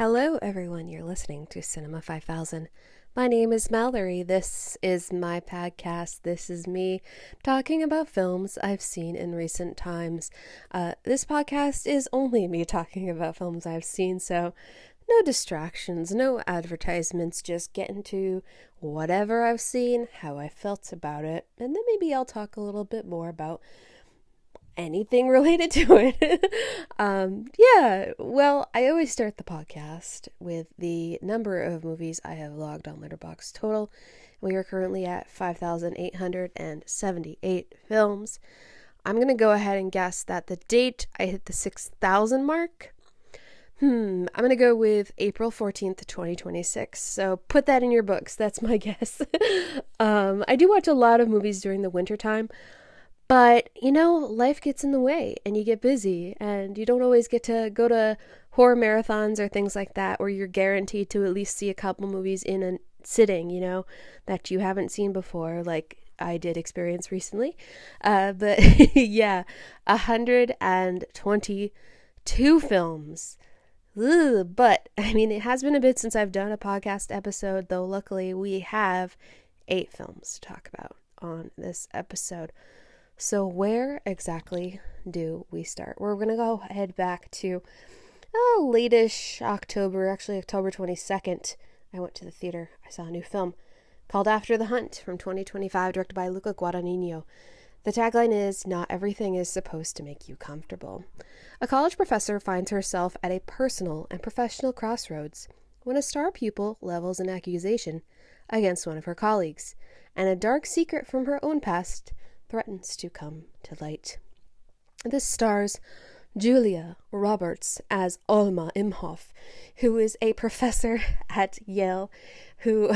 Hello, everyone. You're listening to Cinema 5000. My name is Mallory. This is my podcast. This is me talking about films I've seen in recent times. This podcast is only me talking about films I've seen, so no distractions, no advertisements, just get into whatever I've seen, how I felt about it, and then maybe I'll talk a little bit more about anything related to it. I always start the podcast with the number of movies I have logged on Letterboxd total. We are currently at 5,878 films. I'm going to go ahead and guess that the date I hit the 6,000 mark. I'm going to go with April 14th, 2026. So put that in your books. That's my guess. I do watch a lot of movies during the winter time. But, life gets in the way and you get busy and you don't always get to go to horror marathons or things like that where you're guaranteed to at least see a couple movies in a sitting, that you haven't seen before, like I did experience recently. But yeah, 122 films. Ugh, but, it has been a bit since I've done a podcast episode, though luckily we have 8 films to talk about on this episode. So where exactly do we start? We're going to go head back to late-ish October, actually October 22nd. I went to the theater. I saw a new film called After the Hunt from 2025, directed by Luca Guadagnino. The tagline is, "Not everything is supposed to make you comfortable." A college professor finds herself at a personal and professional crossroads when a star pupil levels an accusation against one of her colleagues, and a dark secret from her own past threatens to come to light. This stars Julia Roberts as Alma Imhoff, who is a professor at Yale, who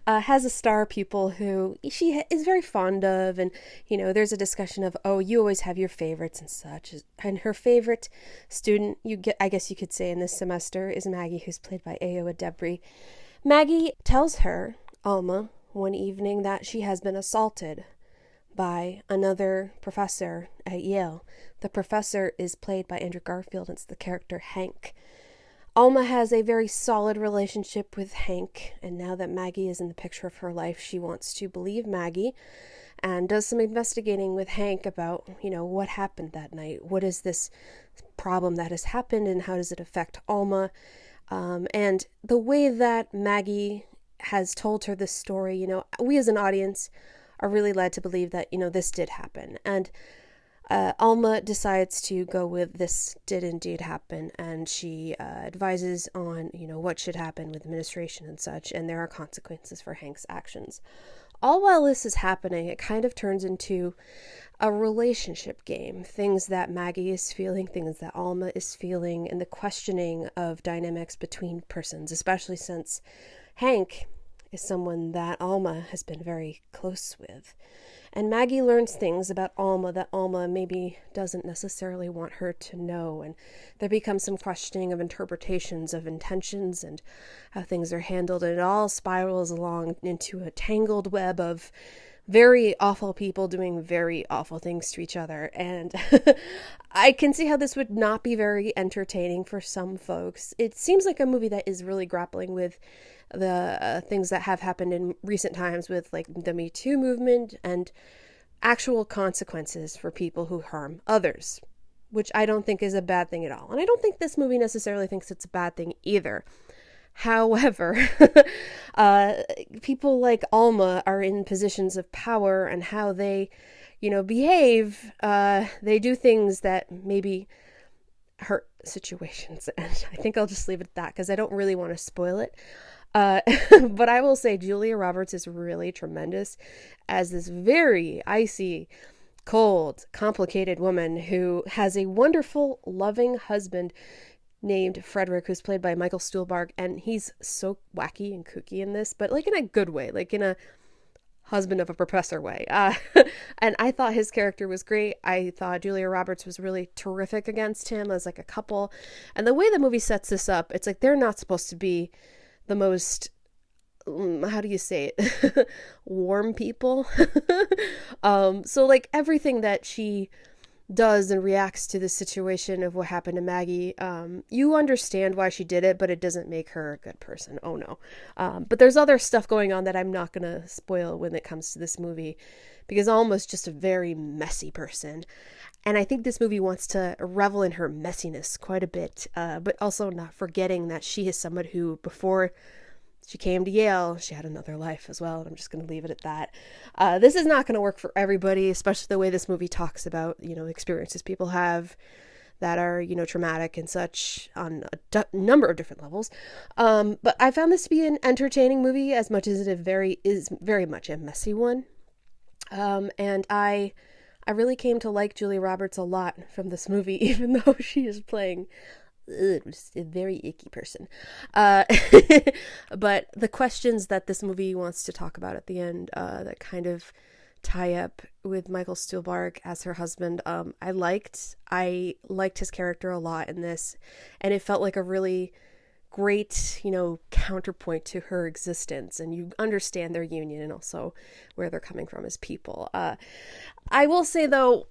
has a star pupil who she is very fond of, and there's a discussion of, you always have your favorites and such, and her favorite student, I guess you could say in this semester, is Maggie, who's played by Ayoa Debris. Maggie tells her, Alma, one evening that she has been assaulted by another professor at Yale. The professor is played by Andrew Garfield. It's the character Hank. Alma has a very solid relationship with Hank, and now that Maggie is in the picture of her life, she wants to believe Maggie and does some investigating with Hank about, what happened that night. What is this problem that has happened and how does it affect Alma? And the way that Maggie has told her this story, we as an audience are really led to believe that, this did happen. And Alma decides to go with this did indeed happen, and she advises on, what should happen with administration and such, and there are consequences for Hank's actions. All while this is happening, it kind of turns into a relationship game. Things that Maggie is feeling, things that Alma is feeling, and the questioning of dynamics between persons, especially since Hank is someone that Alma has been very close with. And Maggie learns things about Alma that Alma maybe doesn't necessarily want her to know, and there becomes some questioning of interpretations of intentions and how things are handled, and it all spirals along into a tangled web of very awful people doing very awful things to each other. And I can see how this would not be very entertaining for some folks. It seems like a movie that is really grappling with the things that have happened in recent times with like the Me Too movement and actual consequences for people who harm others, which I don't think is a bad thing at all. And I don't think this movie necessarily thinks it's a bad thing either. However, people like Alma are in positions of power, and how they, behave, they do things that maybe hurt situations. And I think I'll just leave it at that because I don't really want to spoil it. But I will say Julia Roberts is really tremendous as this very icy, cold, complicated woman who has a wonderful, loving husband named Frederick, who's played by Michael Stuhlbarg, and he's so wacky and kooky in this, but like in a good way, like in a husband of a professor way. And I thought his character was great. I thought Julia Roberts was really terrific against him as like a couple. And the way the movie sets this up, it's like they're not supposed to be the most, how do you say it, warm people. So like everything that she does and reacts to the situation of what happened to Maggie, you understand why she did it, but it doesn't make her a good person. Oh no. But there's other stuff going on that I'm not going to spoil when it comes to this movie, because Alma's just a very messy person. And I think this movie wants to revel in her messiness quite a bit, but also not forgetting that she is someone who, before she came to Yale, she had another life as well, and I'm just going to leave it at that. This is not going to work for everybody, especially the way this movie talks about, experiences people have that are, traumatic and such on a number of different levels. But I found this to be an entertaining movie as much as it is very much a messy one. And I really came to like Julia Roberts a lot from this movie, even though she is playing just a very icky person. But the questions that this movie wants to talk about at the end, that kind of tie up with Michael Stuhlbarg as her husband, I liked his character a lot in this, and it felt like a really great, counterpoint to her existence, and you understand their union and also where they're coming from as people. I will say, though,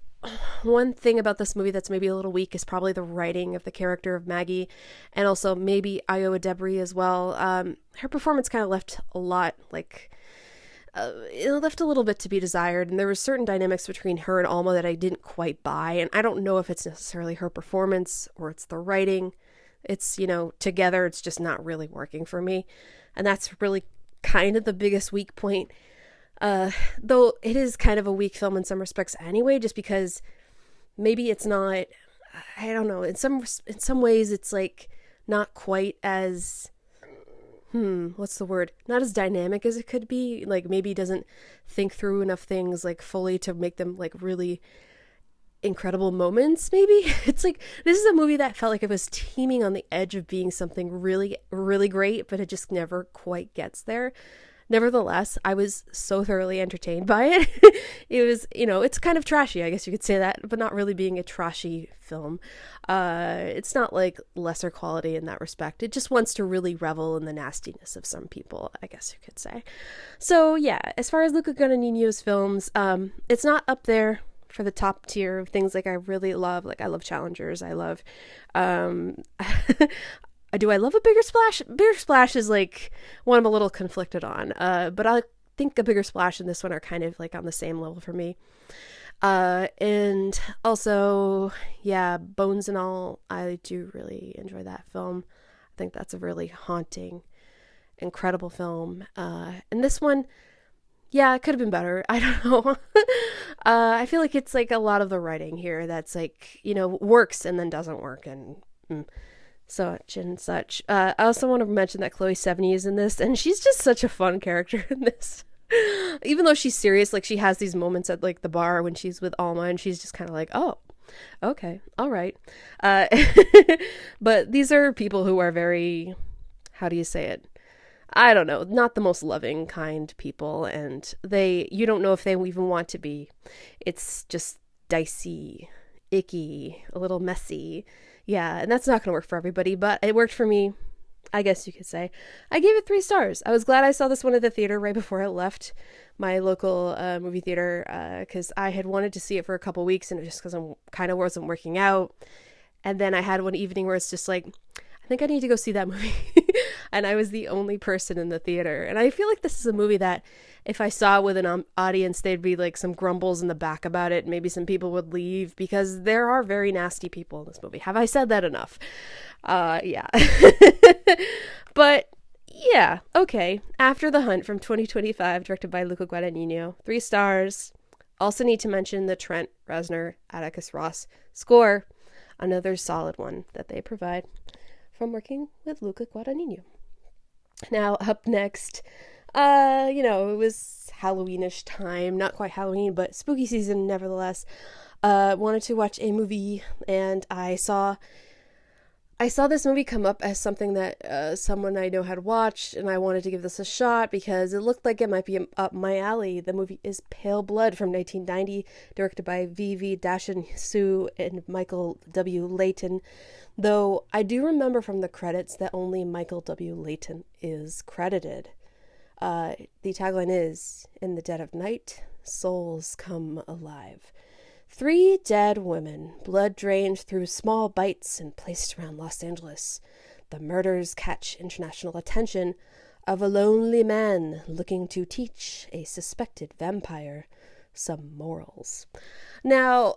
one thing about this movie that's maybe a little weak is probably the writing of the character of Maggie, and also maybe Iowa Debris as well. Her performance kind of left a lot, it left a little bit to be desired, and there were certain dynamics between her and Alma that I didn't quite buy, and I don't know if it's necessarily her performance or it's the writing. It's, together it's just not really working for me, and that's really kind of the biggest weak point. Though it is kind of a weak film in some respects anyway, just because maybe it's not, I don't know, in some ways it's like not quite as, what's the word? Not as dynamic as it could be. Like maybe doesn't think through enough things like fully to make them like really incredible moments. Maybe it's like, this is a movie that felt like it was teeming on the edge of being something really, really great, but it just never quite gets there. Nevertheless, I was so thoroughly entertained by it. It was, it's kind of trashy, I guess you could say that, but not really being a trashy film. It's not like lesser quality in that respect. It just wants to really revel in the nastiness of some people, I guess you could say. So yeah, as far as Luca Guadagnino's films, it's not up there for the top tier of things like I really love. Like I love Challengers. I love, do I love A Bigger Splash? Bigger Splash is like one I'm a little conflicted on. But I think A Bigger Splash and this one are kind of like on the same level for me. And also, yeah, Bones and All, I do really enjoy that film. I think that's a really haunting, incredible film. And this one, yeah, it could have been better. I don't know. I feel like it's like a lot of the writing here that's like, works and then doesn't work and such and such. I also want to mention that Chloe Sevigny is in this, and she's just such a fun character in this. Even though she's serious, like she has these moments at like the bar when she's with Alma, and she's just kind of like, oh, okay, all right. But these are people who are very, how do you say it? I don't know, not the most loving, kind people, and you don't know if they even want to be. It's just dicey, icky, a little messy. Yeah, and that's not going to work for everybody, but it worked for me, I guess you could say. I gave it 3 stars. I was glad I saw this one at the theater right before I left my local movie theater, because I had wanted to see it for a couple weeks, and it just because I kind of wasn't working out. And then I had one evening where it's just like, I think I need to go see that movie. And I was the only person in the theater. And I feel like this is a movie that if I saw with an audience, there'd be like some grumbles in the back about it. Maybe some people would leave because there are very nasty people in this movie. Have I said that enough? Yeah. But yeah, okay. After the Hunt from 2025, directed by Luca Guadagnino, 3 stars. Also need to mention the Trent Reznor, Atticus Ross score. Another solid one that they provide from working with Luca Guadagnino. Now, up next, it was Halloweenish time. Not quite Halloween, but spooky season nevertheless. Wanted to watch a movie, and I saw this movie come up as something that someone I know had watched, and I wanted to give this a shot because it looked like it might be up my alley. The movie is Pale Blood from 1990, directed by Vivi Dashan-Su and Michael W. Layton. Though I do remember from the credits that only Michael W. Layton is credited. The tagline is, "In the dead of night, souls come alive." Three dead women, blood drained through small bites and placed around Los Angeles. The murders catch international attention of a lonely man looking to teach a suspected vampire some morals. Now,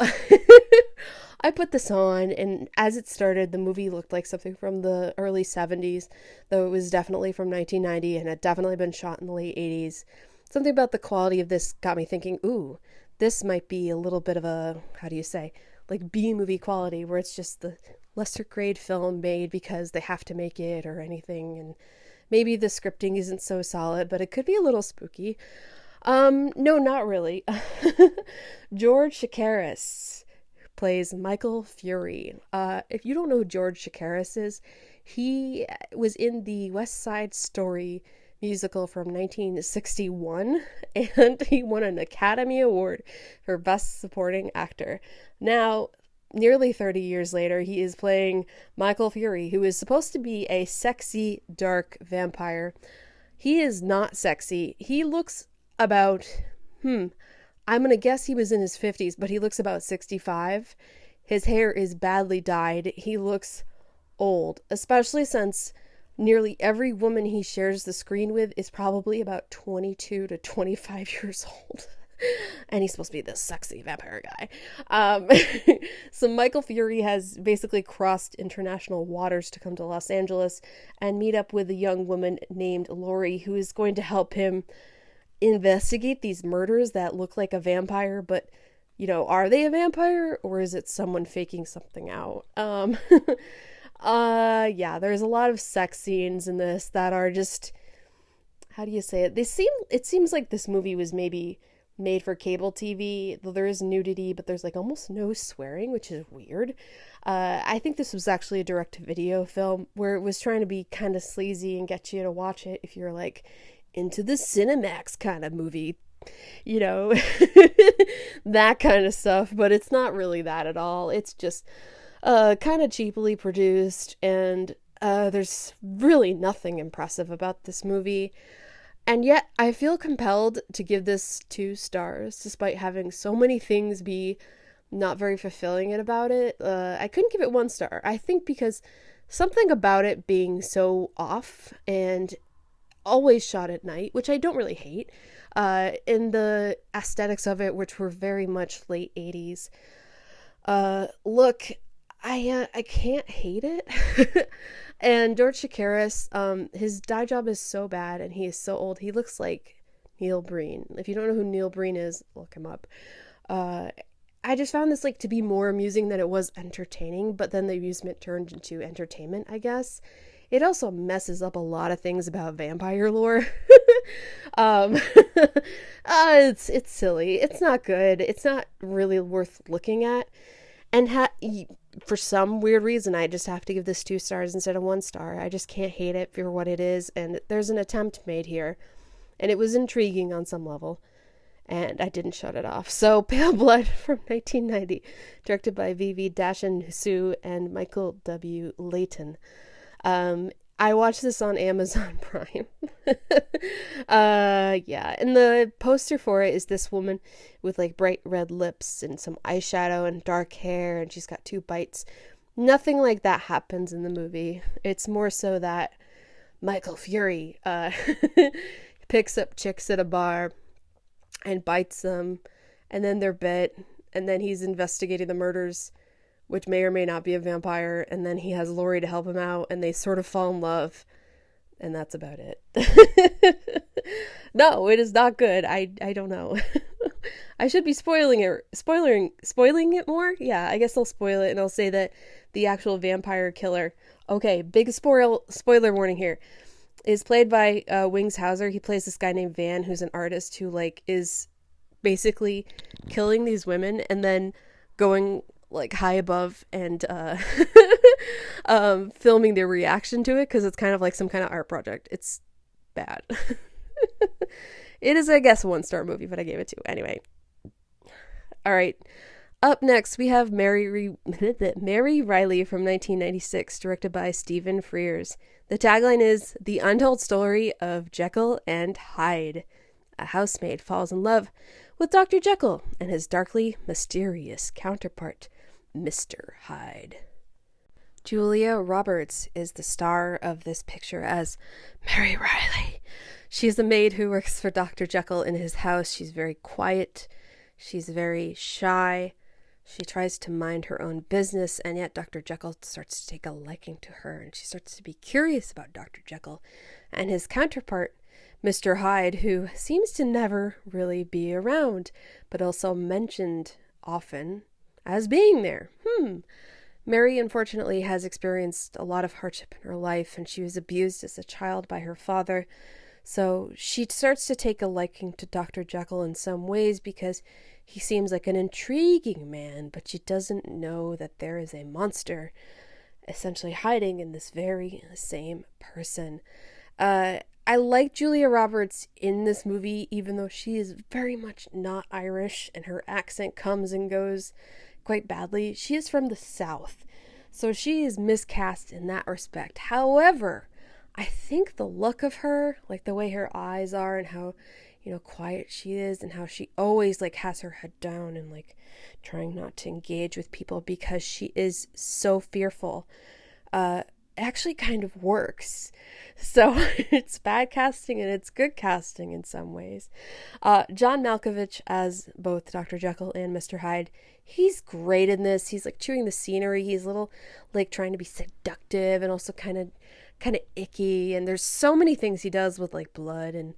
I put this on, and as it started, the movie looked like something from the early 70s, though it was definitely from 1990 and had definitely been shot in the late 80s. Something about the quality of this got me thinking, ooh, this might be a little bit of a, how do you say, like B-movie quality, where it's just the lesser grade film made because they have to make it or anything, and maybe the scripting isn't so solid, but it could be a little spooky. No, not really. George Chakiris plays Michael Fury. If you don't know who George Chakiris is, he was in the West Side Story musical from 1961, and he won an Academy Award for Best Supporting Actor. Now, nearly 30 years later, he is playing Michael Fury, who is supposed to be a sexy, dark vampire. He is not sexy. He looks about, I'm gonna guess he was in his 50s, but he looks about 65. His hair is badly dyed. He looks old, especially since nearly every woman he shares the screen with is probably about 22 to 25 years old. And he's supposed to be this sexy vampire guy. So Michael Fury has basically crossed international waters to come to Los Angeles and meet up with a young woman named Lori, who is going to help him investigate these murders that look like a vampire, but, you know, are they a vampire or is it someone faking something out? Yeah, there's a lot of sex scenes in this that are just, how do you say it? It seems like this movie was maybe made for cable TV, though there is nudity, but there's like almost no swearing, which is weird. I think this was actually a direct-to-video film where it was trying to be kind of sleazy and get you to watch it if you're like into the Cinemax kind of movie, you know, that kind of stuff, but it's not really that at all. It's just kind of cheaply produced, and there's really nothing impressive about this movie. And yet, I feel compelled to give this 2 stars, despite having so many things be not very fulfilling about it. I couldn't give it 1 star. I think because something about it being so off and always shot at night, which I don't really hate, in the aesthetics of it, which were very much late 80s. Look, I can't hate it. And George Chakiris, his dye job is so bad and he is so old. He looks like Neil Breen. If you don't know who Neil Breen is, look him up. I just found this like to be more amusing than it was entertaining, but then the amusement turned into entertainment, I guess. It also messes up a lot of things about vampire lore. It's silly. It's not good. It's not really worth looking at. And for some weird reason, I just have to give this 2 stars instead of 1 star. I just can't hate it for what it is. And there's an attempt made here. And it was intriguing on some level. And I didn't shut it off. So, Pale Blood from 1990, directed by V.V. Dashan and Michael W. Layton. I watched this on Amazon Prime. Yeah, and the poster for it is this woman with like bright red lips and some eyeshadow and dark hair, and she's got 2 bites. Nothing like that happens in the movie. It's more so that Michael Fury picks up chicks at a bar and bites them, and then they're bit, and then he's investigating the murders, which may or may not be a vampire, and then he has Lori to help him out, and they sort of fall in love, and that's about it. No, it is not good. I don't know. I should be spoiling it more? Yeah, I guess I'll spoil it, and I'll say that the actual vampire killer, okay, big spoiler warning here, is played by Wings Hauser. He plays this guy named Van, who's an artist who, like, is basically killing these women and then going like high above and filming their reaction to it, because it's kind of like some kind of art project. It's bad. It is, I guess, a 1-star movie, but I gave it 2 anyway. All right, up next we have Mary Reily from 1996, directed by Stephen Frears. The tagline is "The Untold Story of Jekyll and Hyde." A housemaid falls in love with Dr. Jekyll and his darkly mysterious counterpart, Mr. Hyde. Julia Roberts is the star of this picture as Mary Reily. She's the maid who works for Dr. Jekyll in his house. She's very quiet. She's very shy. She tries to mind her own business, and yet Dr. Jekyll starts to take a liking to her, and she starts to be curious about Dr. Jekyll and his counterpart, Mr. Hyde, who seems to never really be around, but also mentioned often as being there. Mary, unfortunately, has experienced a lot of hardship in her life, and she was abused as a child by her father. So she starts to take a liking to Dr. Jekyll in some ways because he seems like an intriguing man, but she doesn't know that there is a monster essentially hiding in this very same person. I like Julia Roberts in this movie, even though she is very much not Irish and her accent comes and goes quite badly. She is from the South, so she is miscast in that respect. However, I think the look of her, like the way her eyes are and how, quiet she is and how she always has her head down and trying not to engage with people because she is so fearful, actually kind of works. So it's bad casting and it's good casting in some ways. John Malkovich as both Dr. Jekyll and Mr. Hyde, he's great in this. He's chewing the scenery. He's a little trying to be seductive and also kind of icky, and there's so many things he does with blood. And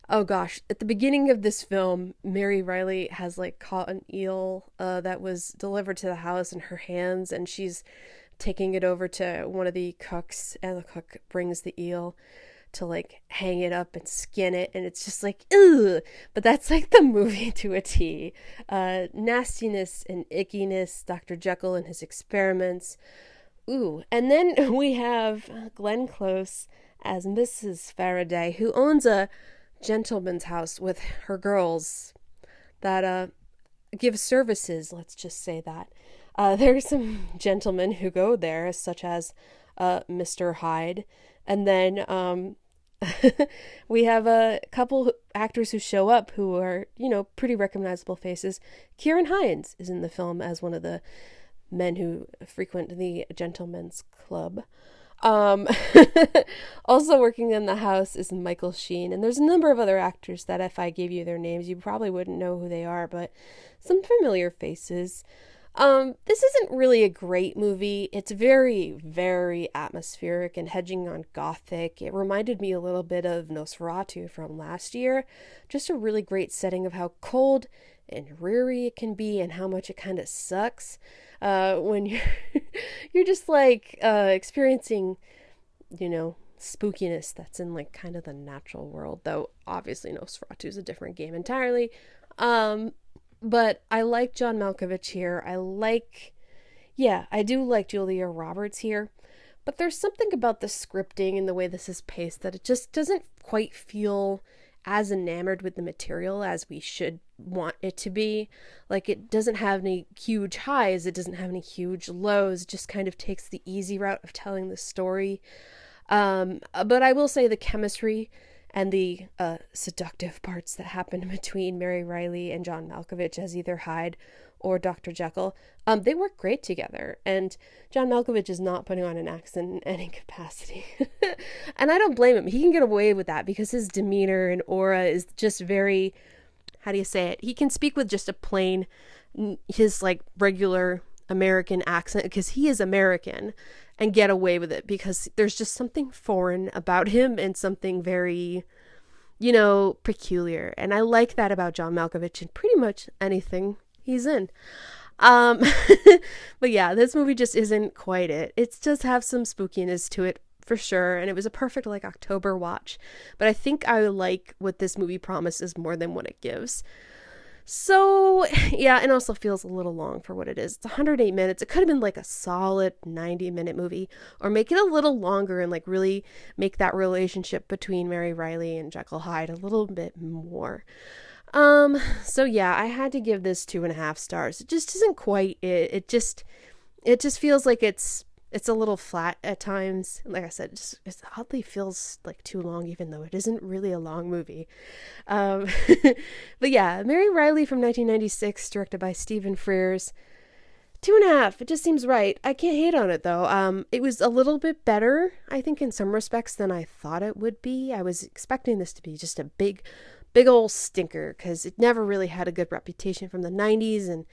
oh gosh, at the beginning of this film, Mary Reily has caught an eel that was delivered to the house in her hands, and she's taking it over to one of the cooks, and the cook brings the eel to hang it up and skin it, and it's just ugh. But that's the movie to a T. Nastiness and ickiness, Dr. Jekyll and his experiments. Ooh, and then we have Glenn Close as Mrs. Faraday, who owns a gentleman's house with her girls that give services, let's just say that. There's some gentlemen who go there, such as Mr. Hyde, and then we have a couple actors who show up who are, pretty recognizable faces. Kieran Hines is in the film as one of the men who frequent the gentlemen's club. Also working in the house is Michael Sheen, and there's a number of other actors that if I gave you their names, you probably wouldn't know who they are, but some familiar faces. This isn't really a great movie. It's very, very atmospheric and hedging on gothic. It reminded me a little bit of Nosferatu from last year. Just a really great setting of how cold and dreary it can be and how much it kind of sucks when you're just experiencing, spookiness that's in kind of the natural world, though obviously Nosferatu is a different game entirely. But I like John Malkovich here. I do like Julia Roberts here, but there's something about the scripting and the way this is paced that it just doesn't quite feel as enamored with the material as we should want it to be. It doesn't have any huge highs, it doesn't have any huge lows, it just kind of takes the easy route of telling the story. But I will say the chemistry and the seductive parts that happen between Mary Reily and John Malkovich as either Hyde or Dr. Jekyll, they work great together, and John Malkovich is not putting on an accent in any capacity. And I don't blame him. He can get away with that because his demeanor and aura is just very, how do you say it? He can speak with just a plain, his regular American accent, because he is American, and get away with it because there's just something foreign about him and something very, peculiar. And I like that about John Malkovich in pretty much anything he's in. But yeah, this movie just isn't quite it. It does have some spookiness to it for sure, and it was a perfect October watch. But I think I like what this movie promises more than what it gives. So, yeah, it also feels a little long for what it is. It's 108 minutes. It could have been a solid 90-minute movie, or make it a little longer and really make that relationship between Mary Reily and Jekyll Hyde a little bit more. So yeah, I had to give this 2.5 stars. It just isn't quite it. It just feels like it's It's a little flat at times. Like I said, it oddly feels like too long, even though it isn't really a long movie. Um, but yeah, Mary Reily from 1996, directed by Stephen Frears. 2.5. It just seems right. I can't hate on it though. It was a little bit better, I think, in some respects than I thought it would be. I was expecting this to be just a big old stinker because it never really had a good reputation from the 90s. And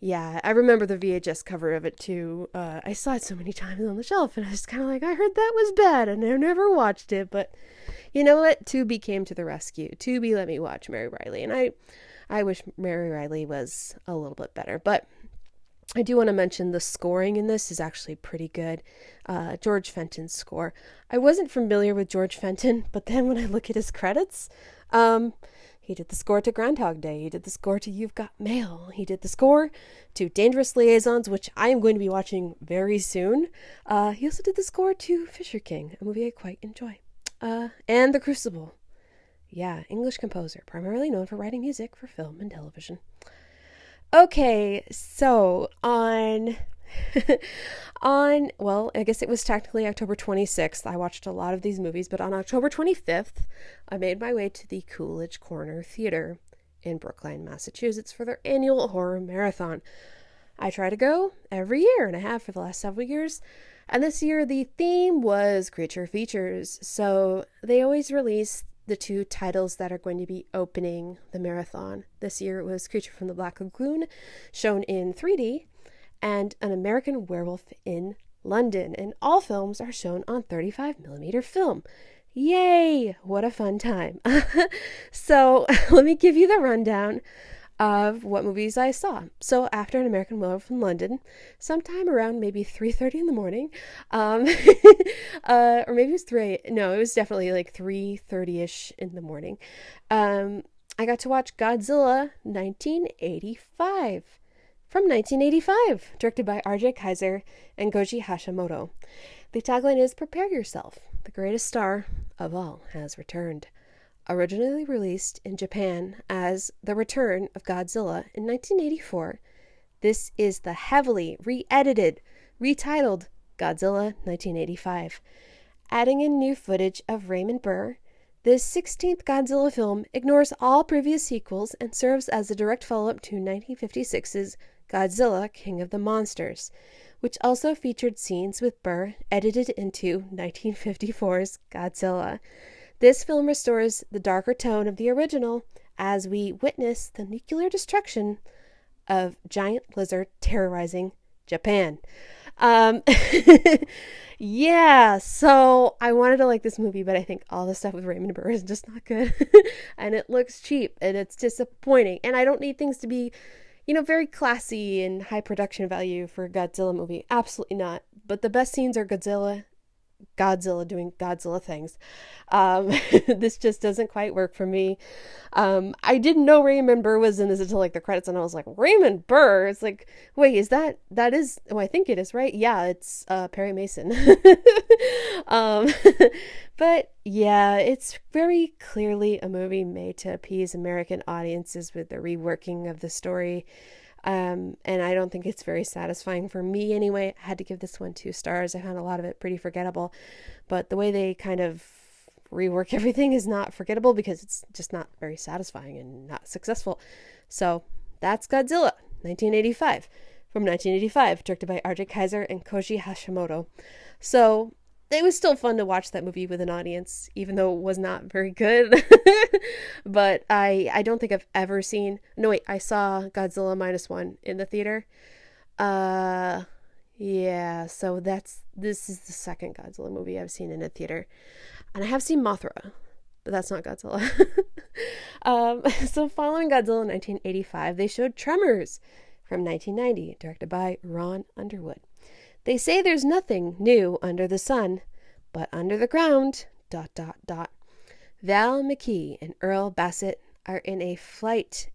yeah, I remember the VHS cover of it too. I saw it so many times on the shelf, and I was kind of like, I heard that was bad, and I never watched it. But you know what? Tubi came to the rescue. Tubi let me watch Mary Reily, and I wish Mary Reily was a little bit better. But I do want to mention the scoring in this is actually pretty good. George Fenton's score. I wasn't familiar with George Fenton, but then when I look at his credits, he did the score to Groundhog Day. He did the score to You've Got Mail. He did the score to Dangerous Liaisons, which I am going to be watching very soon. He also did the score to Fisher King, a movie I quite enjoy. And The Crucible. Yeah, English composer, primarily known for writing music for film and television. Okay, so on, well, I guess it was technically October 26th. I watched a lot of these movies, but on October 25th, I made my way to the Coolidge Corner Theater in Brookline, Massachusetts for their annual horror marathon. I try to go every year and I have for the last several years. And this year the theme was creature features. So they always release the two titles that are going to be opening the marathon. This year it was Creature from the Black Lagoon, shown in 3D, and An American Werewolf in London. And all films are shown on 35mm film. Yay! What a fun time. So let me give you the rundown of what movies I saw. So after An American Werewolf in London, sometime around maybe 3:30 in the morning, or maybe it was 3, no, it was definitely like 3:30ish in the morning, I got to watch Godzilla 1985, from 1985, directed by R.J. Kaiser and Koji Hashimoto. The tagline is, "Prepare yourself, the greatest star of all has returned." Originally released in Japan as The Return of Godzilla in 1984, this is the heavily re-edited, retitled Godzilla 1985. Adding in new footage of Raymond Burr, this 16th Godzilla film ignores all previous sequels and serves as a direct follow-up to 1956's Godzilla King of the Monsters, which also featured scenes with Burr edited into 1954's Godzilla. This film restores the darker tone of the original as we witness the nuclear destruction of giant lizard terrorizing Japan. Yeah, so I wanted to like this movie, but I think all the stuff with Raymond Burr is just not good. And it looks cheap and it's disappointing. And I don't need things to be, very classy and high production value for a Godzilla movie. Absolutely not. But the best scenes are Godzilla doing Godzilla things. This just doesn't quite work for me. I didn't know Raymond Burr was in this until like the credits, and I was like, Raymond Burr? It's like, wait, is that is, oh, I think it is, right? Yeah, it's Perry Mason. But yeah, it's very clearly a movie made to appease American audiences with the reworking of the story. And I don't think it's very satisfying for me anyway. I had to give this one 2 stars. I found a lot of it pretty forgettable, but the way they kind of rework everything is not forgettable because it's just not very satisfying and not successful. So that's Godzilla 1985, from 1985, directed by R.J. Kaiser and Koji Hashimoto. So it was still fun to watch that movie with an audience, even though it was not very good. But I don't think I've ever seen... No, wait, I saw Godzilla -1 in the theater. Yeah, so this is the second Godzilla movie I've seen in a theater. And I have seen Mothra, but that's not Godzilla. So following Godzilla 1985, they showed Tremors from 1990, directed by Ron Underwood. They say there's nothing new under the sun, but under the ground, ... Val McKee and Earl Bassett are in a fight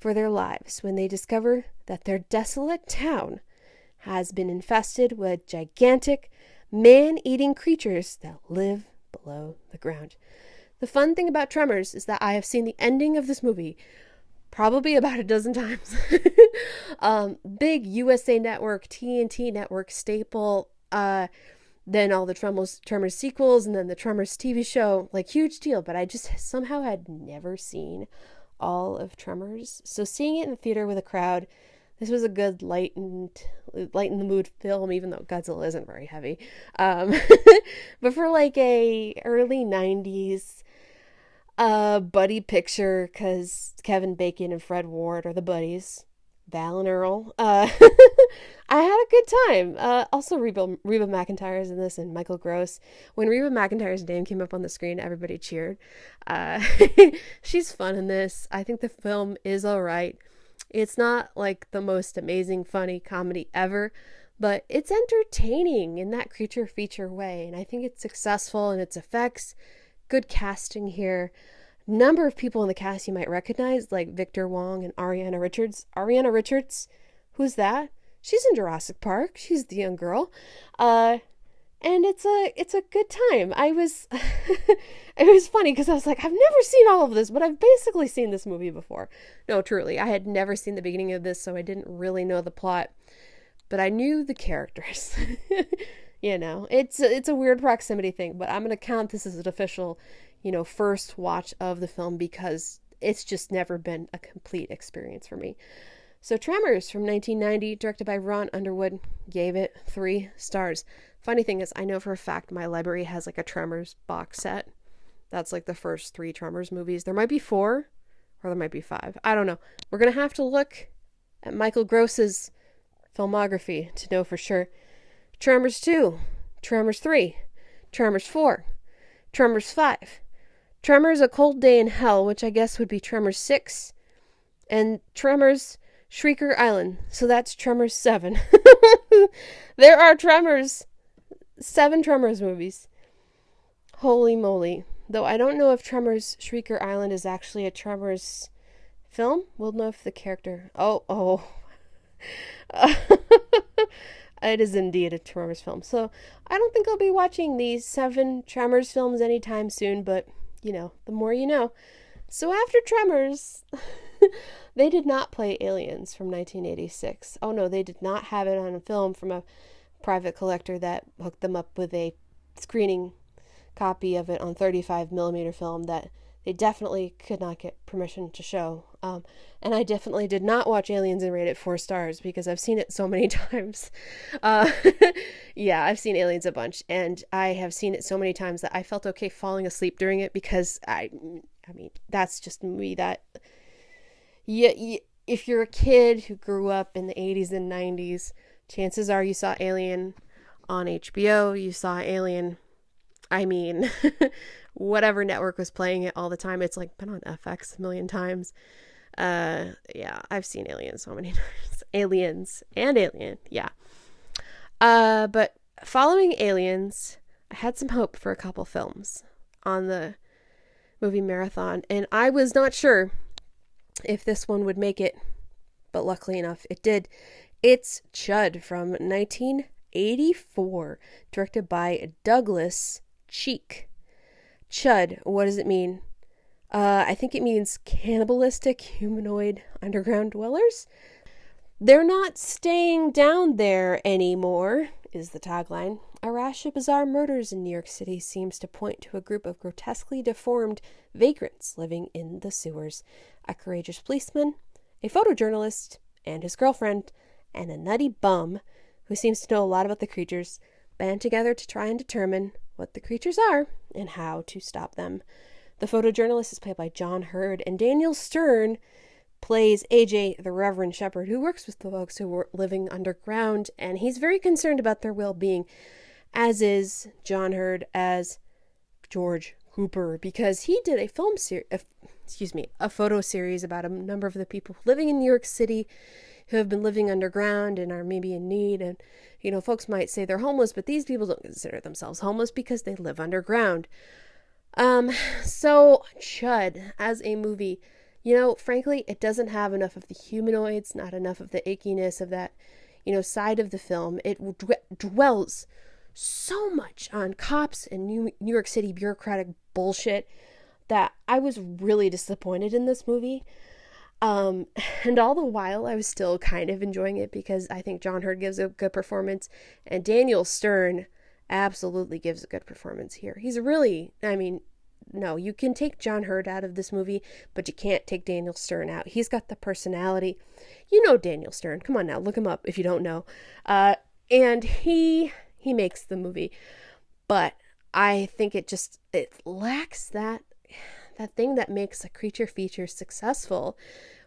for their lives when they discover that their desolate town has been infested with gigantic, man-eating creatures that live below the ground. The fun thing about Tremors is that I have seen the ending of this movie probably about a dozen times. Big USA Network, TNT Network staple. Then all the Tremors sequels, and then the Tremors TV show, like huge deal. But I just somehow had never seen all of Tremors. So seeing it in the theater with a crowd, this was a good lighten the mood film, even though Godzilla isn't very heavy. But for like a early 90s buddy picture, because Kevin Bacon and Fred Ward are the buddies, Val and Earl. I had a good time. Also, Reba McEntire's in this, and Michael Gross. When Reba McEntire's name came up on the screen, everybody cheered. She's fun in this. I think the film is alright. It's not like the most amazing, funny comedy ever, but it's entertaining in that creature feature way, and I think it's successful in its effects. Good casting here. Number of people in the cast you might recognize, like Victor Wong and Ariana Richards. Ariana Richards, who's that? She's in Jurassic Park. She's the young girl. And it's a good time. It was funny because I was like, I've never seen all of this, but I've basically seen this movie before. No, truly, I had never seen the beginning of this, so I didn't really know the plot, but I knew the characters. It's a weird proximity thing, but I'm going to count this as an official, first watch of the film because it's just never been a complete experience for me. So Tremors from 1990, directed by Ron Underwood, gave it 3 stars. Funny thing is, I know for a fact my library has like a Tremors box set. That's like the first 3 Tremors movies. There might be 4 or there might be 5. I don't know. We're going to have to look at Michael Gross's filmography to know for sure. Tremors 2, Tremors 3, Tremors 4, Tremors 5, Tremors A Cold Day in Hell, which I guess would be Tremors 6, and Tremors Shrieker Island. So that's Tremors 7. There are 7 Tremors movies. Holy moly. Though I don't know if Tremors Shrieker Island is actually a Tremors film. We'll know if the character... Oh. It is indeed a Tremors film. So I don't think I'll be watching these 7 Tremors films anytime soon, but, the more you know. So after Tremors, they did not play Aliens from 1986. Oh no, they did not have it on film from a private collector that hooked them up with a screening copy of it on 35mm film that they definitely could not get permission to show. And I definitely did not watch Aliens and rate it 4 stars because I've seen it so many times. Yeah, I've seen Aliens a bunch, and I have seen it so many times that I felt okay falling asleep during it because I mean, that's just me. That if you're a kid who grew up in the 80s and 90s, chances are you saw Alien on HBO, you saw Alien, whatever network was playing it all the time. It's like been on FX a million times. Yeah, I've seen Aliens so many times. Aliens and Alien, yeah. But following Aliens, I had some hope for a couple films on the movie marathon, and I was not sure if this one would make it, but luckily enough, it did. It's Chud from 1984, directed by Douglas Cheek. Chud, what does it mean? I think it means cannibalistic humanoid underground dwellers. They're not staying down there anymore, is the tagline. A rash of bizarre murders in New York City seems to point to a group of grotesquely deformed vagrants living in the sewers. A courageous policeman, a photojournalist, and his girlfriend, and a nutty bum who seems to know a lot about the creatures, band together to try and determine what the creatures are and how to stop them. The photojournalist is played by John Hurd, and Daniel Stern plays AJ, the Reverend Shepherd, who works with the folks who were living underground, and he's very concerned about their well-being, as is John Hurd as George Cooper, because he did a photo series about a number of the people living in New York City who have been living underground and are maybe in need. And, folks might say they're homeless, but these people don't consider themselves homeless because they live underground. So Chud as a movie, frankly, it doesn't have enough of the humanoids, not enough of the ickiness of that, side of the film. It dwells so much on cops and New York City bureaucratic bullshit that I was really disappointed in this movie. Um, and all the while, I was still kind of enjoying it because I think John Hurt gives a good performance, and Daniel Stern absolutely gives a good performance here. He's really, I mean, no, you can take John Hurt out of this movie, but you can't take Daniel Stern out. He's got the personality. You know Daniel Stern. Come on now, look him up if you don't know. And he makes the movie, but I think it lacks that thing that makes a creature feature successful,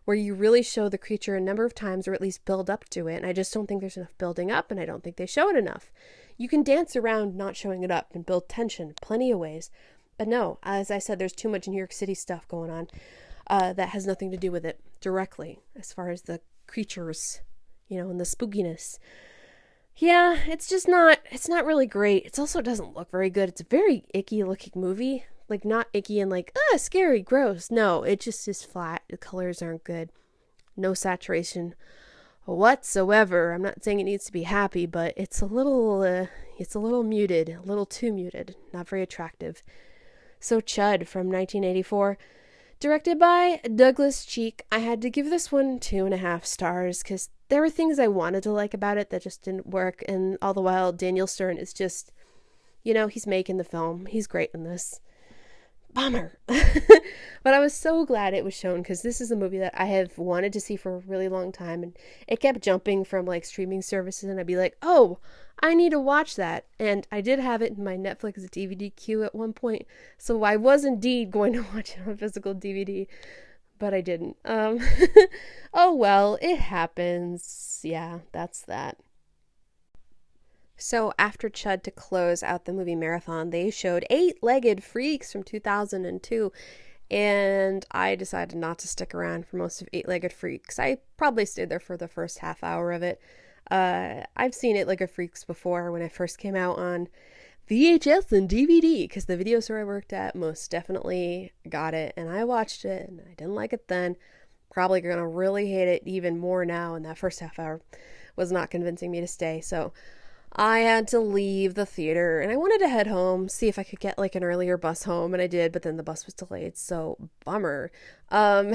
where you really show the creature a number of times or at least build up to it. And I just don't think there's enough building up, and I don't think they show it enough. You can dance around not showing it up and build tension plenty of ways. But no, as I said, there's too much New York City stuff going on that has nothing to do with it directly as far as the creatures, and the spookiness. Yeah, it's not really great. It also doesn't look very good. It's a very icky looking movie. Like, not icky and like, scary, gross. No, it just is flat. The colors aren't good. No saturation whatsoever. I'm not saying it needs to be happy, but it's a little muted, a little too muted. Not very attractive. So Chud from 1984, directed by Douglas Cheek. I had to give this one 2.5 stars because there were things I wanted to like about it that just didn't work. And all the while, Daniel Stern is just, he's making the film. He's great in this. Bummer. But I was so glad it was shown because this is a movie that I have wanted to see for a really long time, and it kept jumping from like streaming services, and I'd be like, oh, I need to watch that. And I did have it in my Netflix DVD queue at one point, so I was indeed going to watch it on physical DVD, but I didn't. Oh well, it happens. Yeah, that's that. So after Chud, to close out the movie marathon, they showed Eight-Legged Freaks from 2002, and I decided not to stick around for most of Eight-Legged Freaks. I probably stayed there for the first half hour of it. I've seen Eight-Legged Freaks before when it first came out on VHS and DVD, because the video store I worked at most definitely got it, and I watched it, and I didn't like it then. Probably gonna really hate it even more now, and that first half hour was not convincing me to stay, so I had to leave the theater, and I wanted to head home, see if I could get like an earlier bus home, and I did, but then the bus was delayed, so bummer. But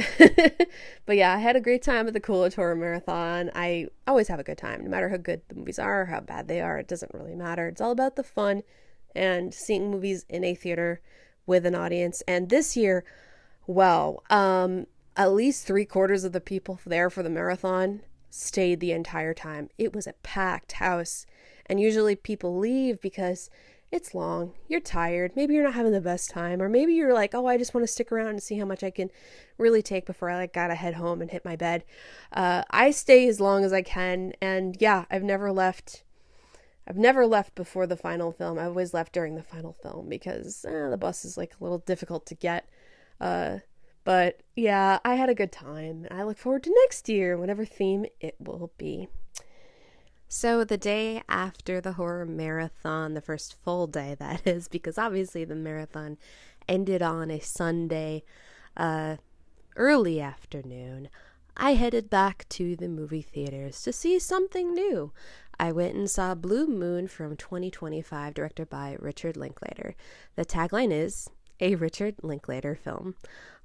yeah, I had a great time at the Coolidge Horror Marathon. I always have a good time, no matter how good the movies are or how bad they are. It doesn't really matter. It's all about the fun and seeing movies in a theater with an audience. And this year, well, at least 3/4 of the people there for the marathon stayed the entire time. It was a packed house. And usually people leave because it's long, you're tired, maybe you're not having the best time, or maybe you're like, oh, I just want to stick around and see how much I can really take before I gotta head home and hit my bed. I stay as long as I can, and yeah, I've never left before the final film. I've always left during the final film because the bus is like a little difficult to get. But yeah, I had a good time. I look forward to next year, whatever theme it will be. So the day after the horror marathon, the first full day that is, because obviously the marathon ended on a Sunday early afternoon, I headed back to the movie theaters to see something new. I went and saw Blue Moon from 2025, directed by Richard Linklater. The tagline is, a Richard Linklater film.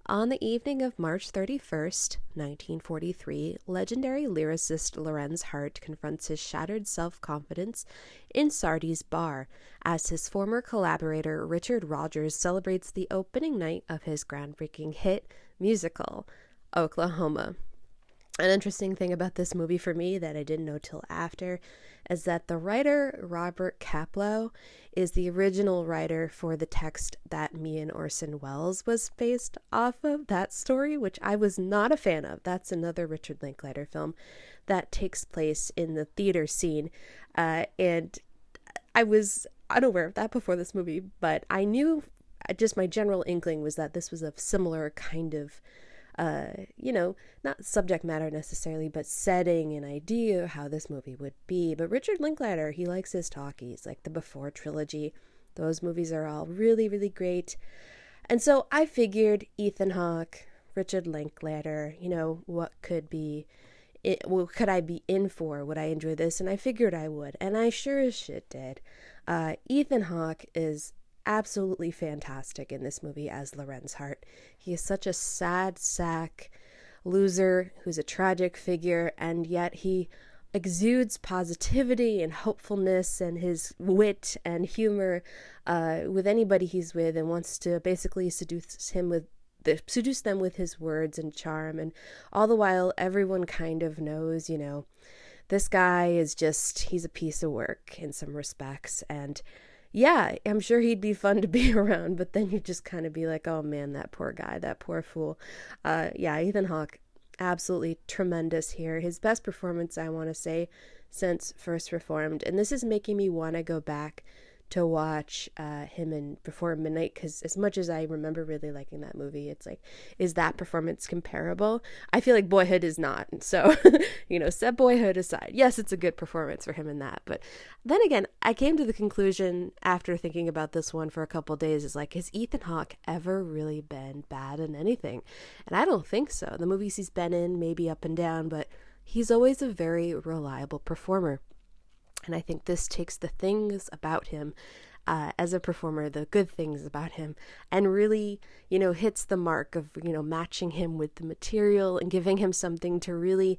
On the evening of March 31st, 1943, legendary lyricist Lorenz Hart confronts his shattered self-confidence in Sardi's bar as his former collaborator Richard Rodgers celebrates the opening night of his groundbreaking hit musical, Oklahoma. An interesting thing about this movie for me that I didn't know till after is that the writer Robert Kaplow is the original writer for the text that Me and Orson Welles was based off of, that story, which I was not a fan of. That's another Richard Linklater film that takes place in the theater scene, and I was unaware of that before this movie, but I knew, just my general inkling was that this was a similar kind of not subject matter necessarily, but setting and idea of how this movie would be. But Richard Linklater, he likes his talkies, like the Before trilogy. Those movies are all really, really great. And so I figured Ethan Hawke, Richard Linklater, what could I be in for? Would I enjoy this? And I figured I would. And I sure as shit did. Ethan Hawke is absolutely fantastic in this movie as Lorenz Hart. He is such a sad sack, loser who's a tragic figure, and yet he exudes positivity and hopefulness and his wit and humor with anybody he's with, and wants to basically seduce them with his words and charm. And all the while, everyone kind of knows, this guy is he's a piece of work in some respects. And yeah, I'm sure he'd be fun to be around, but then you just kind of be like, oh man, that poor guy, that poor fool. Yeah, Ethan Hawke, absolutely tremendous here. His best performance, I want to say, since First Reformed. And this is making me want to go back to watch him in Before Midnight, because as much as I remember really liking that movie, it's like, is that performance comparable? I feel like Boyhood is not. So, set Boyhood aside. Yes, it's a good performance for him in that. But then again, I came to the conclusion after thinking about this one for a couple of days, is like, has Ethan Hawke ever really been bad in anything? And I don't think so. The movies he's been in, maybe up and down, but he's always a very reliable performer. And I think this takes the things about him as a performer, the good things about him, and really, hits the mark of, matching him with the material and giving him something to really,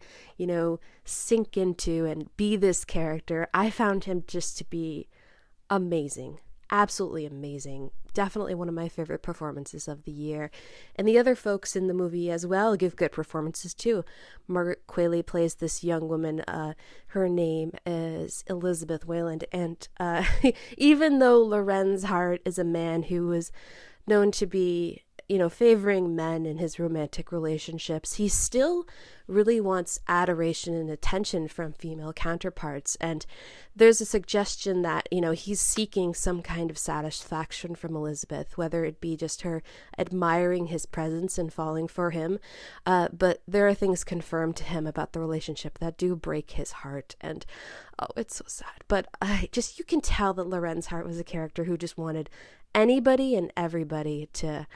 sink into and be this character. I found him just to be amazing. Absolutely amazing. Definitely one of my favorite performances of the year. And the other folks in the movie as well give good performances too. Margaret Qualley plays this young woman. Her name is Elizabeth Wayland. And even though Lorenz Hart is a man who was known to be, favoring men in his romantic relationships, he still really wants adoration and attention from female counterparts. And there's a suggestion that, he's seeking some kind of satisfaction from Elizabeth, whether it be just her admiring his presence and falling for him. But there are things confirmed to him about the relationship that do break his heart. And, oh, it's so sad. But you can tell that Lorenz Hart was a character who just wanted anybody and everybody to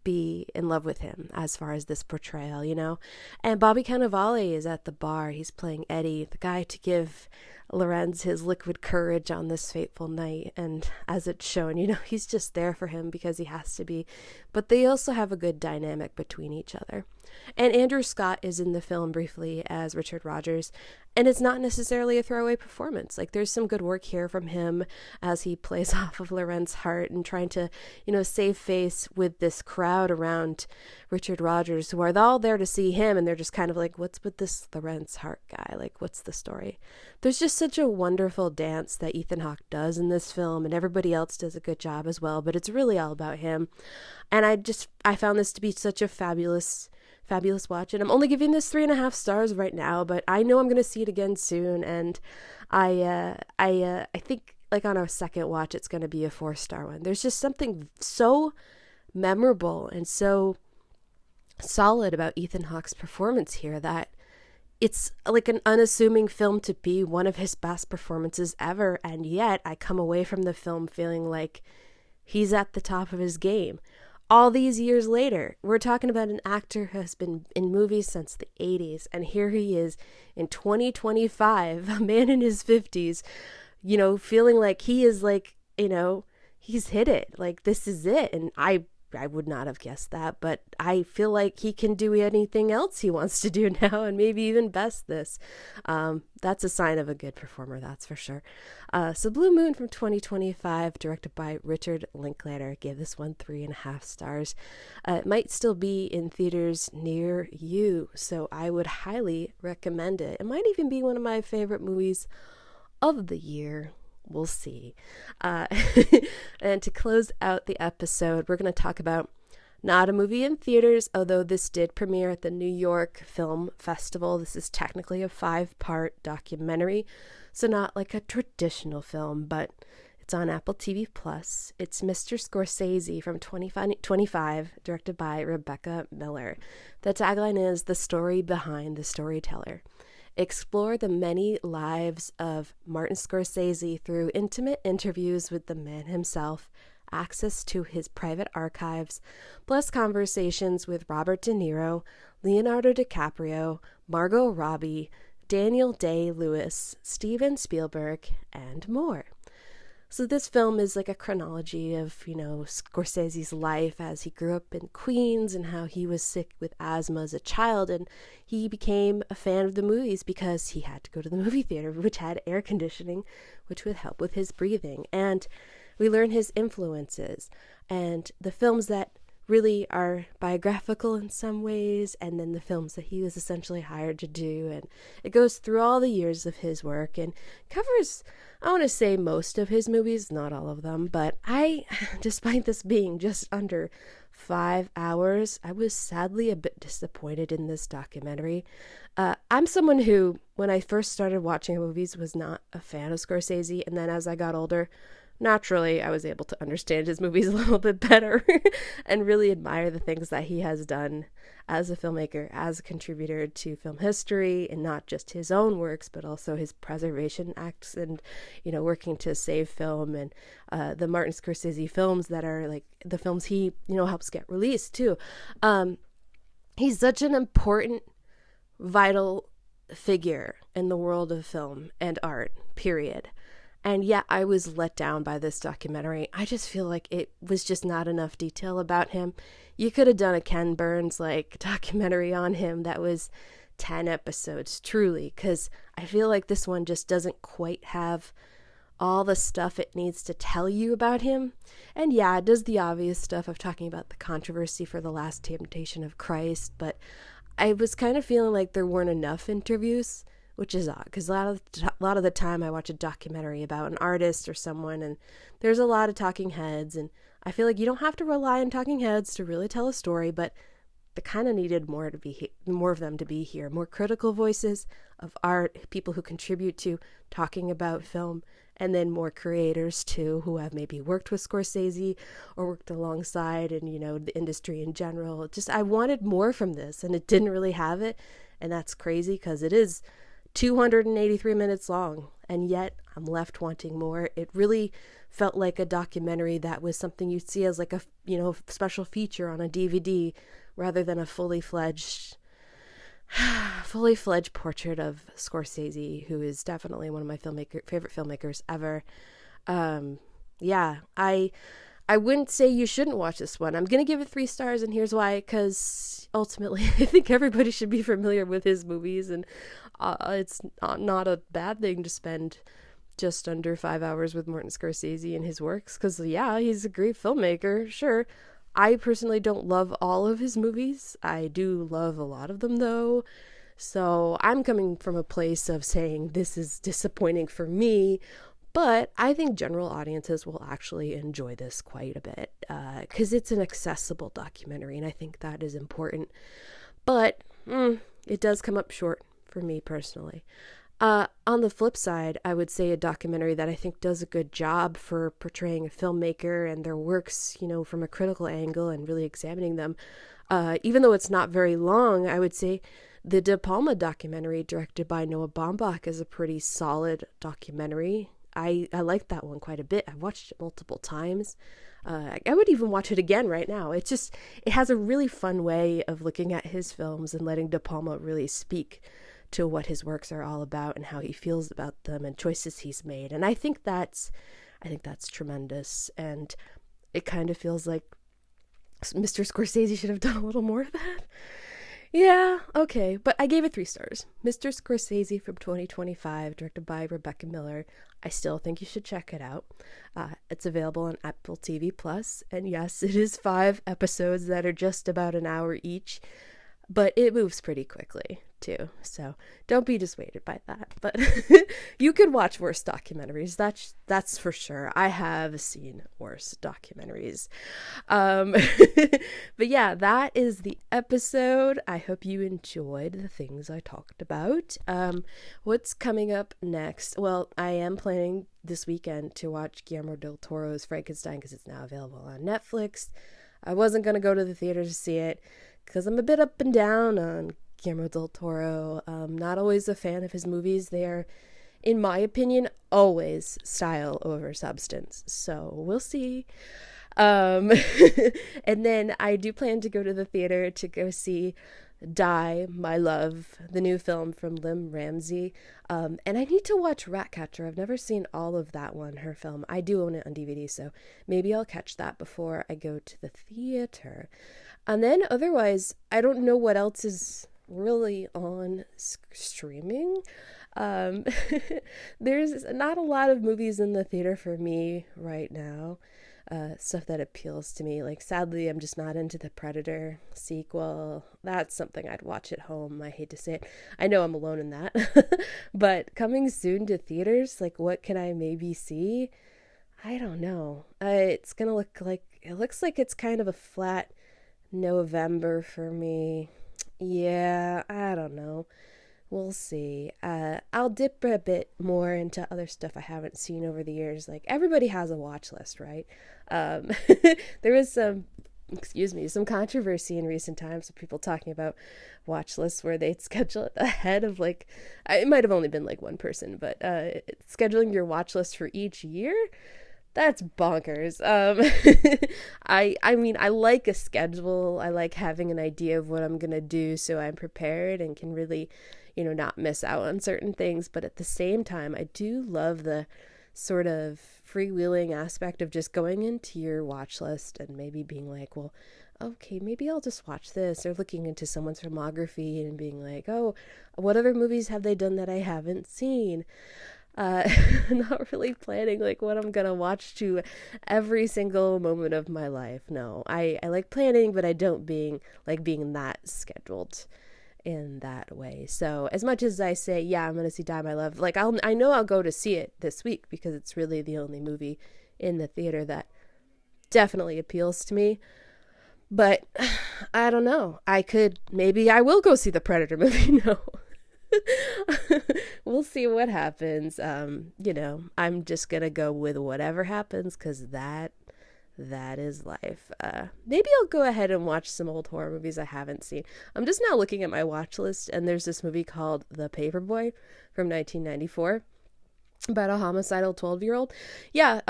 be in love with him as far as this portrayal, And Bobby Cannavale is at the bar. He's playing Eddie, the guy to give Lorenz his liquid courage on this fateful night. And as it's shown, he's just there for him because he has to be. But they also have a good dynamic between each other. And Andrew Scott is in the film briefly as Richard Rogers, and it's not necessarily a throwaway performance. Like, there's some good work here from him as he plays off of Lorenz Hart and trying to, save face with this crowd around Richard Rogers who are all there to see him, and they're just kind of like, what's with this Lorenz Hart guy? Like, what's the story? There's just such a wonderful dance that Ethan Hawke does in this film, and everybody else does a good job as well, but it's really all about him. And I found this to be such a fabulous watch, and I'm only giving this 3.5 stars right now, but I know I'm going to see it again soon, and I think, like, on our second watch it's going to be a 4-star one. There's just something so memorable and so solid about Ethan Hawke's performance here that it's like an unassuming film to be one of his best performances ever, and yet I come away from the film feeling like he's at the top of his game. All these years later, we're talking about an actor who has been in movies since the 80s, and here he is in 2025, a man in his 50s, feeling like he is like, he's hit it. Like, this is it. And I would not have guessed that, but I feel like he can do anything else he wants to do now, and maybe even best this. That's a sign of a good performer, that's for sure. So Blue Moon from 2025, directed by Richard Linklater, gave this one 3.5 stars. It might still be in theaters near you, so I would highly recommend it. It might even be one of my favorite movies of the year. We'll see. And to close out the episode, we're going to talk about not a movie in theaters, although this did premiere at the New York Film Festival. This is technically a 5-part documentary, so not like a traditional film, but it's on Apple TV+. It's Mr. Scorsese from 2025, directed by Rebecca Miller. The tagline is "The Story Behind the Storyteller." Explore the many lives of Martin Scorsese through intimate interviews with the man himself, access to his private archives, plus conversations with Robert De Niro, Leonardo DiCaprio, Margot Robbie, Daniel Day-Lewis, Steven Spielberg, and more. So this film is like a chronology of, Scorsese's life as he grew up in Queens and how he was sick with asthma as a child, and he became a fan of the movies because he had to go to the movie theater, which had air conditioning, which would help with his breathing. And we learn his influences and the films that really are biographical in some ways, and then the films that he was essentially hired to do. And it goes through all the years of his work and covers, I want to say, most of his movies, not all of them, but despite this being just under 5 hours, I was sadly a bit disappointed in this documentary. I'm someone who, when I first started watching movies, was not a fan of Scorsese, and then as I got older, naturally, I was able to understand his movies a little bit better and really admire the things that he has done as a filmmaker, as a contributor to film history, and not just his own works, but also his preservation acts and, working to save film, and the Martin Scorsese films that are like the films he, helps get released too. He's such an important, vital figure in the world of film and art, period. And yeah, I was let down by this documentary. I just feel like it was just not enough detail about him. You could have done a Ken Burns documentary on him that was 10 episodes, truly, because I feel like this one just doesn't quite have all the stuff it needs to tell you about him. And yeah, it does the obvious stuff of talking about the controversy for The Last Temptation of Christ, but I was kind of feeling like there weren't enough interviews, which is odd, because a lot of the time I watch a documentary about an artist or someone, and there's a lot of talking heads, and I feel like you don't have to rely on talking heads to really tell a story, but they kind of needed more of them to be here, more critical voices of art, people who contribute to talking about film, and then more creators too, who have maybe worked with Scorsese or worked alongside, and the industry in general. I wanted more from this, and it didn't really have it, and that's crazy because it is 283 minutes long, and yet I'm left wanting more. It really felt like a documentary that was something you'd see as like a special feature on a DVD rather than a fully fledged portrait of Scorsese, who is definitely one of my favorite filmmakers ever. I wouldn't say you shouldn't watch this one. I'm going to give it 3 stars, and here's why. Because ultimately, I think everybody should be familiar with his movies, and it's not a bad thing to spend just under 5 hours with Martin Scorsese and his works. Because, yeah, he's a great filmmaker, sure. I personally don't love all of his movies. I do love a lot of them, though. So I'm coming from a place of saying this is disappointing for me, but I think general audiences will actually enjoy this quite a bit because it's an accessible documentary, and I think that is important. But it does come up short for me personally. On the flip side, I would say a documentary that I think does a good job for portraying a filmmaker and their works, from a critical angle and really examining them. Even though it's not very long, I would say the De Palma documentary directed by Noah Baumbach is a pretty solid documentary. I like that one quite a bit. I've watched it multiple times. I would even watch it again right now. It has a really fun way of looking at his films and letting De Palma really speak to what his works are all about and how he feels about them and choices he's made. And I think that's tremendous. And it kind of feels like Mr. Scorsese should have done a little more of that. Yeah, okay, but I gave it 3 stars. Mr. Scorsese from 2025, directed by Rebecca Miller. I still think you should check it out. It's available on Apple TV Plus, and yes, it is 5 episodes that are just about an hour each, but it moves pretty quickly too, so don't be dissuaded by that. But you could watch worse documentaries, that's for sure. I have seen worse documentaries. But yeah, that is the episode. I hope you enjoyed the things I talked about. What's coming up next? Well, I am planning this weekend to watch Guillermo del Toro's Frankenstein because it's now available on Netflix. I wasn't going to go to the theater to see it because I'm a bit up and down on Guillermo del Toro. Not always a fan of his movies. They are, in my opinion, always style over substance. So we'll see. And then I do plan to go to the theater to go see Die, My Love, the new film from Lim Ramsey. And I need to watch Ratcatcher. I've never seen all of that one, her film. I do own it on DVD, so maybe I'll catch that before I go to the theater. And then otherwise, I don't know what else is really on streaming. Um, there's not a lot of movies in the theater for me right now. Stuff that appeals to me. Like, sadly, I'm just not into the Predator sequel. That's something I'd watch at home. I hate to say it. I know I'm alone in that. But coming soon to theaters, like, what can I maybe see? I don't know. It's gonna look like, it looks like it's kind of a flat November for me. Yeah, I don't know. We'll see. I'll dip a bit more into other stuff I haven't seen over the years. Like, everybody has a watch list, right? Um, there was some controversy in recent times of people talking about watch lists where they'd schedule it ahead of, like, it might have only been like one person, but scheduling your watch list for each year. That's bonkers. I mean, I like a schedule. I like having an idea of what I'm gonna do so I'm prepared and can really, not miss out on certain things. But at the same time, I do love the sort of freewheeling aspect of just going into your watch list and maybe being like, well, okay, maybe I'll just watch this, or looking into someone's filmography and being like, oh, what other movies have they done that I haven't seen? Not really planning like what I'm gonna watch to every single moment of my life. No, I like planning, but I don't being that scheduled in that way. So as much as I say, yeah, I'm gonna see Die My Love, like I know I'll go to see it this week because it's really the only movie in the theater that definitely appeals to me. But I don't know. Maybe I will go see the Predator movie. No. We'll see what happens. I'm just gonna go with whatever happens because that is life. Maybe I'll go ahead and watch some old horror movies I haven't seen. I'm just now looking at my watch list, and there's this movie called The Paperboy from 1994 about a homicidal 12-year-old. Yeah.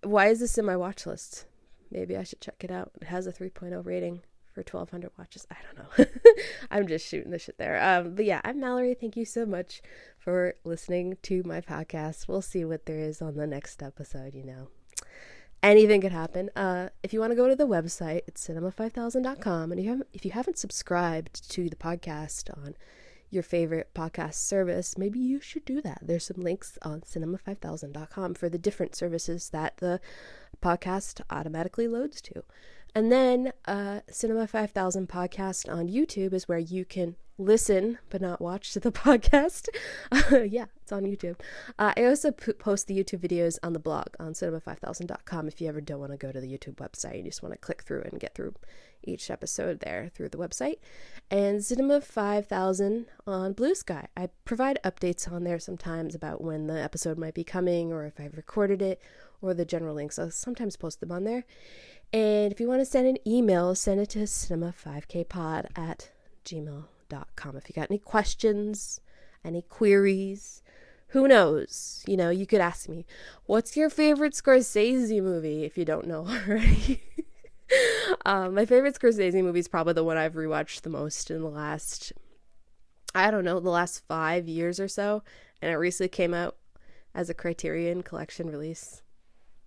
Why is this in my watch list? Maybe I should check it out. It has a 3.0 rating. For 1,200 watches. I don't know. I'm just shooting the shit there. But yeah, I'm Mallory. Thank you so much for listening to my podcast. We'll see what there is on the next episode. Anything could happen. If you want to go to the website, it's cinema5000.com. And if you haven't subscribed to the podcast on your favorite podcast service, maybe you should do that. There's some links on cinema5000.com for the different services that the podcast automatically loads to. And then Cinema 5000 podcast on YouTube is where you can listen but not watch to the podcast. Yeah, it's on YouTube. I also post the YouTube videos on the blog on cinema5000.com if you ever don't want to go to the YouTube website. You just want to click through and get through each episode there through the website. And Cinema 5000 on Bluesky. I provide updates on there sometimes about when the episode might be coming or if I've recorded it or the general links. I'll sometimes post them on there. And if you want to send an email, send it to cinema5kpod@gmail.com. If you got any questions, any queries, who knows? You could ask me, what's your favorite Scorsese movie, if you don't know already. My favorite Scorsese movie is probably the one I've rewatched the most in the last 5 years or so. And it recently came out as a Criterion Collection release.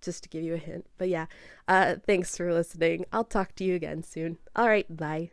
Just to give you a hint. But yeah, thanks for listening. I'll talk to you again soon. All right, bye.